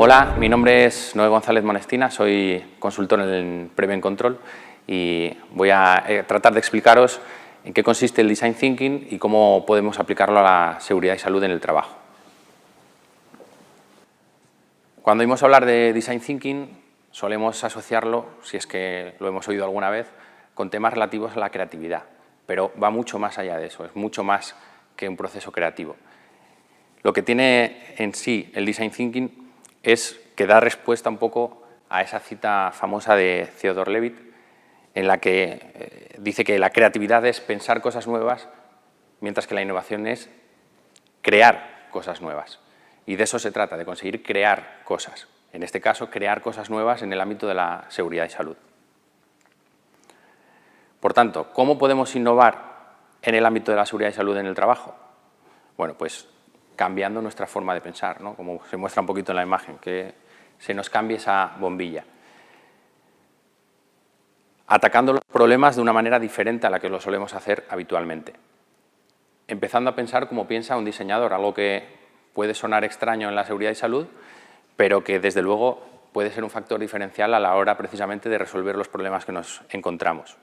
Hola, mi nombre es Noé González Monestina, soy consultor en Prevent Control y voy a tratar de explicaros en qué consiste el Design Thinking y cómo podemos aplicarlo a la seguridad y salud en el trabajo. Cuando oímos hablar de Design Thinking, solemos asociarlo, si es que lo hemos oído alguna vez, con temas relativos a la creatividad, pero va mucho más allá de eso, es mucho más que un proceso creativo. Lo que tiene en sí el Design Thinking es que da respuesta un poco a esa cita famosa de Theodore Levitt, en la que dice que la creatividad es pensar cosas nuevas, mientras que la innovación es crear cosas nuevas. Y de eso se trata, de conseguir crear cosas. En este caso, crear cosas nuevas en el ámbito de la seguridad y salud. Por tanto, ¿cómo podemos innovar en el ámbito de la seguridad y salud en el trabajo? Bueno, pues cambiando nuestra forma de pensar, ¿no? Como se muestra un poquito en la imagen, que se nos cambie esa bombilla. Atacando los problemas de una manera diferente a la que lo solemos hacer habitualmente. Empezando a pensar como piensa un diseñador, algo que puede sonar extraño en la seguridad y salud, pero que desde luego puede ser un factor diferencial a la hora precisamente de resolver los problemas que nos encontramos.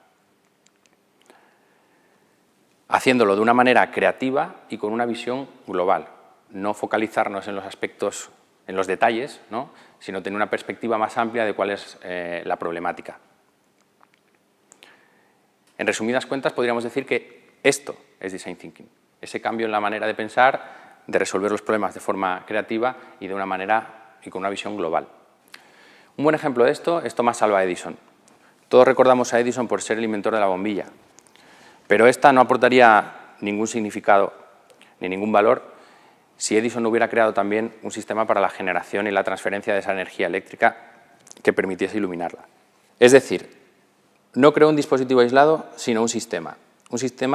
Haciéndolo de una manera creativa y con una visión global. No focalizarnos en los aspectos, en los detalles, ¿no? Sino tener una perspectiva más amplia de cuál es la problemática. En resumidas cuentas, podríamos decir que esto es Design Thinking, ese cambio en la manera de pensar, de resolver los problemas de forma creativa y de una manera y con una visión global. Un buen ejemplo de esto es Thomas Alva Edison. Todos recordamos a Edison por ser el inventor de la bombilla, pero esta no aportaría ningún significado ni ningún valor si Edison no hubiera creado también un sistema para la generación y la transferencia de esa energía eléctrica que permitiese iluminarla. Es decir, no creó un dispositivo aislado, sino un sistema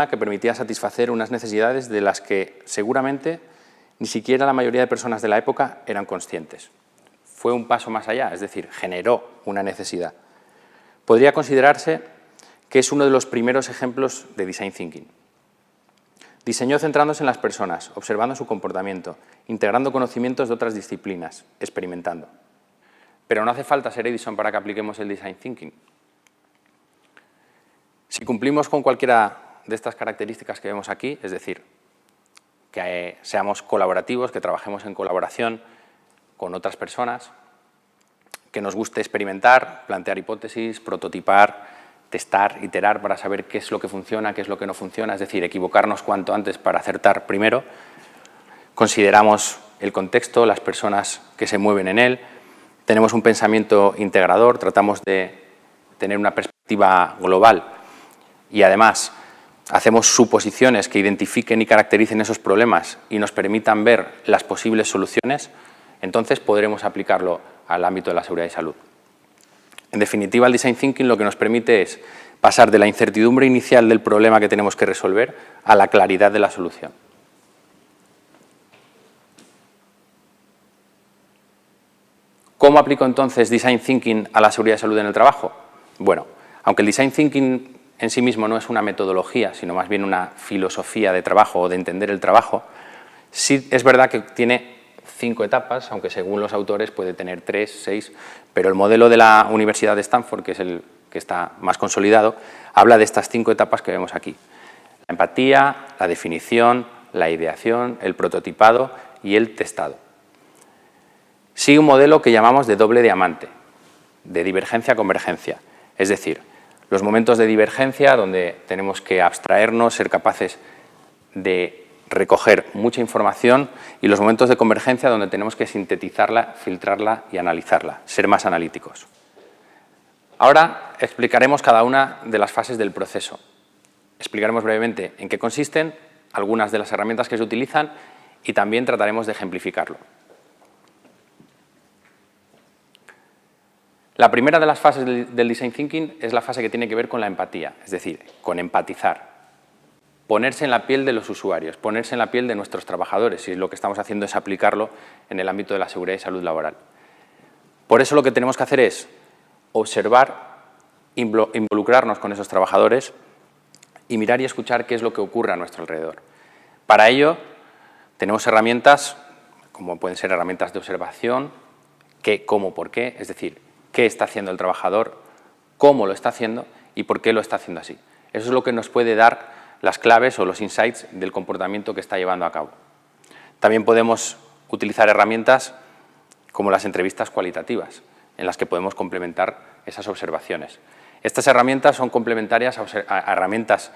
que permitía satisfacer unas necesidades de las que seguramente ni siquiera la mayoría de personas de la época eran conscientes. Fue un paso más allá, es decir, generó una necesidad. Podría considerarse que es uno de los primeros ejemplos de Design Thinking. Diseñó centrándose en las personas, observando su comportamiento, integrando conocimientos de otras disciplinas, experimentando. Pero no hace falta ser Edison para que apliquemos el Design Thinking. Si cumplimos con cualquiera de estas características que vemos aquí, es decir, que seamos colaborativos, que trabajemos en colaboración con otras personas, que nos guste experimentar, plantear hipótesis, prototipar, testar, iterar para saber qué es lo que funciona, qué es lo que no funciona, es decir, equivocarnos cuanto antes para acertar primero. Consideramos el contexto, las personas que se mueven en él, tenemos un pensamiento integrador, tratamos de tener una perspectiva global y además hacemos suposiciones que identifiquen y caractericen esos problemas y nos permitan ver las posibles soluciones, entonces podremos aplicarlo al ámbito de la seguridad y salud. En definitiva, el Design Thinking lo que nos permite es pasar de la incertidumbre inicial del problema que tenemos que resolver a la claridad de la solución. ¿Cómo aplico entonces Design Thinking a la seguridad y salud en el trabajo? Bueno, aunque el Design Thinking en sí mismo no es una metodología, sino más bien una filosofía de trabajo o de entender el trabajo, sí es verdad que tiene 5 etapas, aunque según los autores puede tener 3, 6, pero el modelo de la Universidad de Stanford, que es el que está más consolidado, habla de estas 5 etapas que vemos aquí. La empatía, la definición, la ideación, el prototipado y el testado. Sigue un modelo que llamamos de doble diamante, de divergencia-convergencia, es decir, los momentos de divergencia donde tenemos que abstraernos, ser capaces de recoger mucha información y los momentos de convergencia donde tenemos que sintetizarla, filtrarla y analizarla, ser más analíticos. Ahora explicaremos cada una de las fases del proceso. Explicaremos brevemente en qué consisten, algunas de las herramientas que se utilizan y también trataremos de ejemplificarlo. La primera de las fases del Design Thinking es la fase que tiene que ver con la empatía, es decir, con empatizar. Ponerse en la piel de los usuarios, ponerse en la piel de nuestros trabajadores, y lo que estamos haciendo es aplicarlo en el ámbito de la seguridad y salud laboral. Por eso lo que tenemos que hacer es observar, involucrarnos con esos trabajadores y mirar y escuchar qué es lo que ocurre a nuestro alrededor. Para ello tenemos herramientas, como pueden ser herramientas de observación, qué, cómo, por qué, es decir, qué está haciendo el trabajador, cómo lo está haciendo y por qué lo está haciendo así. Eso es lo que nos puede dar las claves o los insights del comportamiento que está llevando a cabo. También podemos utilizar herramientas como las entrevistas cualitativas, en las que podemos complementar esas observaciones. Estas herramientas son complementarias a herramientas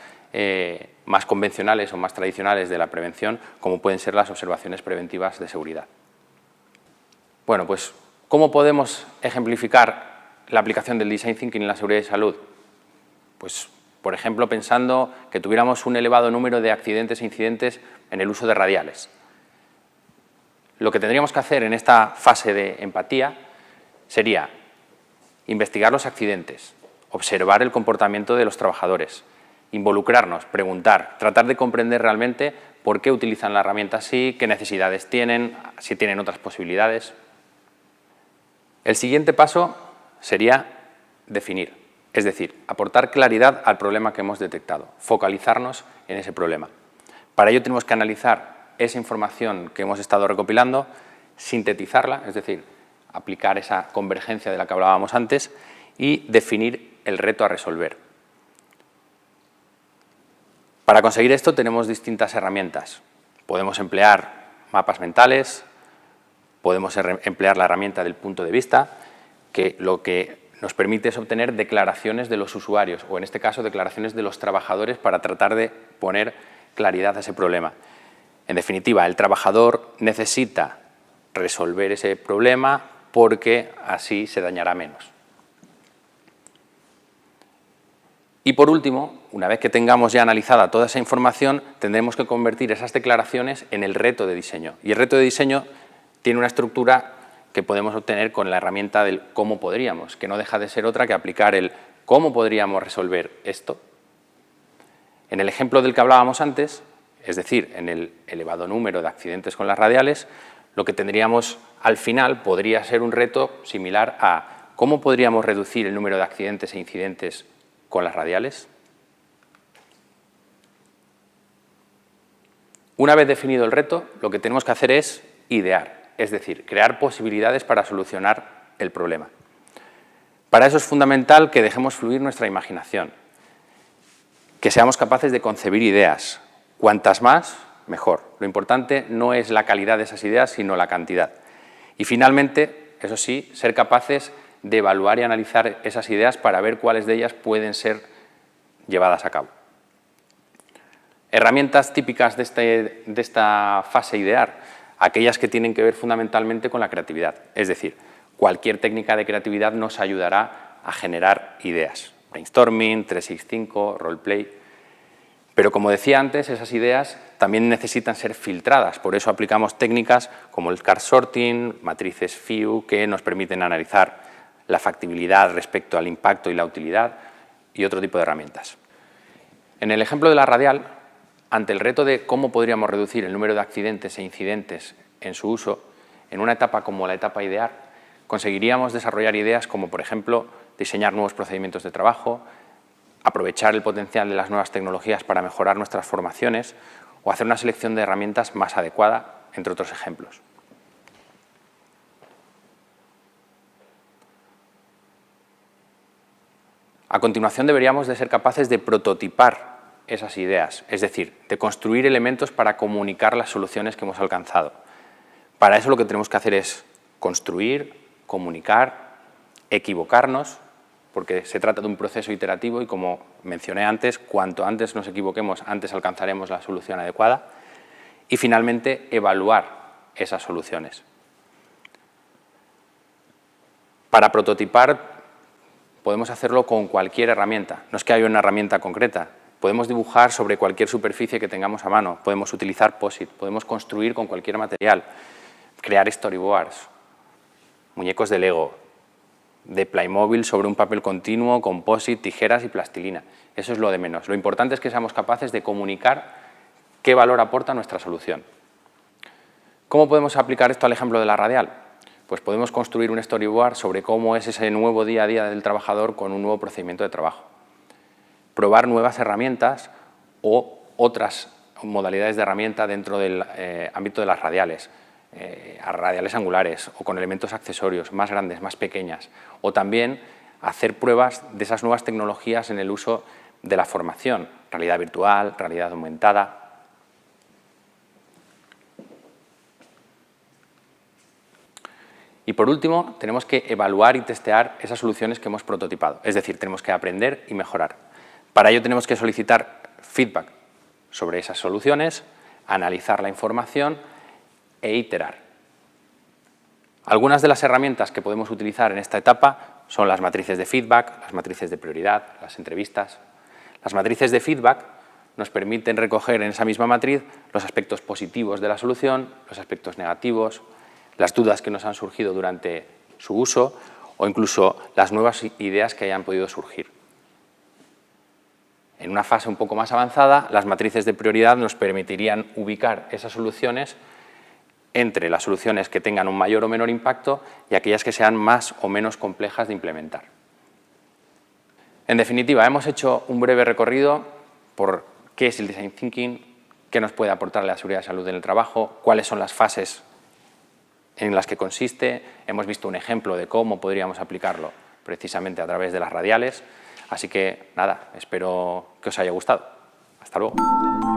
más convencionales o más tradicionales de la prevención, como pueden ser las observaciones preventivas de seguridad. Bueno, pues, ¿cómo podemos ejemplificar la aplicación del Design Thinking en la seguridad y salud? Pues, por ejemplo, pensando que tuviéramos un elevado número de accidentes e incidentes en el uso de radiales. Lo que tendríamos que hacer en esta fase de empatía sería investigar los accidentes, observar el comportamiento de los trabajadores, involucrarnos, preguntar, tratar de comprender realmente por qué utilizan la herramienta así, qué necesidades tienen, si tienen otras posibilidades. El siguiente paso sería definir, es decir, aportar claridad al problema que hemos detectado, focalizarnos en ese problema. Para ello tenemos que analizar esa información que hemos estado recopilando, sintetizarla, es decir, aplicar esa convergencia de la que hablábamos antes y definir el reto a resolver. Para conseguir esto tenemos distintas herramientas. Podemos emplear mapas mentales, podemos emplear la herramienta del punto de vista, que lo que nos permite es obtener declaraciones de los usuarios, o en este caso declaraciones de los trabajadores para tratar de poner claridad a ese problema. En definitiva, el trabajador necesita resolver ese problema porque así se dañará menos. Y por último, una vez que tengamos ya analizada toda esa información, tendremos que convertir esas declaraciones en el reto de diseño. Y el reto de diseño tiene una estructura que podemos obtener con la herramienta del cómo podríamos, que no deja de ser otra que aplicar el cómo podríamos resolver esto. En el ejemplo del que hablábamos antes, es decir, en el elevado número de accidentes con las radiales, lo que tendríamos al final podría ser un reto similar a cómo podríamos reducir el número de accidentes e incidentes con las radiales. Una vez definido el reto, lo que tenemos que hacer es idear, es decir, crear posibilidades para solucionar el problema. Para eso es fundamental que dejemos fluir nuestra imaginación, que seamos capaces de concebir ideas. Cuantas más, mejor. Lo importante no es la calidad de esas ideas, sino la cantidad. Y finalmente, eso sí, ser capaces de evaluar y analizar esas ideas para ver cuáles de ellas pueden ser llevadas a cabo. Herramientas típicas de esta fase idear, aquellas que tienen que ver fundamentalmente con la creatividad. Es decir, cualquier técnica de creatividad nos ayudará a generar ideas. Brainstorming, 365, roleplay. Pero como decía antes, esas ideas también necesitan ser filtradas. Por eso aplicamos técnicas como el card sorting, matrices FIU, que nos permiten analizar la factibilidad respecto al impacto y la utilidad y otro tipo de herramientas. En el ejemplo de la radial, ante el reto de cómo podríamos reducir el número de accidentes e incidentes en su uso, en una etapa como la etapa idear, conseguiríamos desarrollar ideas como, por ejemplo, diseñar nuevos procedimientos de trabajo, aprovechar el potencial de las nuevas tecnologías para mejorar nuestras formaciones o hacer una selección de herramientas más adecuada, entre otros ejemplos. A continuación deberíamos de ser capaces de prototipar esas ideas, es decir, de construir elementos para comunicar las soluciones que hemos alcanzado. Para eso lo que tenemos que hacer es construir, comunicar, equivocarnos, porque se trata de un proceso iterativo y, como mencioné antes, cuanto antes nos equivoquemos, antes alcanzaremos la solución adecuada. Y, finalmente, evaluar esas soluciones. Para prototipar podemos hacerlo con cualquier herramienta, no es que haya una herramienta concreta. Podemos dibujar sobre cualquier superficie que tengamos a mano, podemos utilizar POSIT, podemos construir con cualquier material, crear storyboards, muñecos de Lego, de Playmobil sobre un papel continuo, con POSIT, tijeras y plastilina. Eso es lo de menos. Lo importante es que seamos capaces de comunicar qué valor aporta nuestra solución. ¿Cómo podemos aplicar esto al ejemplo de la radial? Pues podemos construir un storyboard sobre cómo es ese nuevo día a día del trabajador con un nuevo procedimiento de trabajo. Probar nuevas herramientas o otras modalidades de herramienta dentro del ámbito de las radiales. a radiales angulares o con elementos accesorios más grandes, más pequeñas, o también hacer pruebas de esas nuevas tecnologías en el uso de la formación, realidad virtual, realidad aumentada. Y por último, tenemos que evaluar y testear esas soluciones que hemos prototipado, es decir, tenemos que aprender y mejorar. Para ello tenemos que solicitar feedback sobre esas soluciones, analizar la información e iterar. Algunas de las herramientas que podemos utilizar en esta etapa son las matrices de feedback, las matrices de prioridad, las entrevistas. Las matrices de feedback nos permiten recoger en esa misma matriz los aspectos positivos de la solución, los aspectos negativos, las dudas que nos han surgido durante su uso o incluso las nuevas ideas que hayan podido surgir. En una fase un poco más avanzada, las matrices de prioridad nos permitirían ubicar esas soluciones entre las soluciones que tengan un mayor o menor impacto y aquellas que sean más o menos complejas de implementar. En definitiva, hemos hecho un breve recorrido por qué es el Design Thinking, qué nos puede aportar la seguridad y salud en el trabajo, cuáles son las fases en las que consiste. Hemos visto un ejemplo de cómo podríamos aplicarlo precisamente a través de las radiales. Así que, nada, espero que os haya gustado. Hasta luego.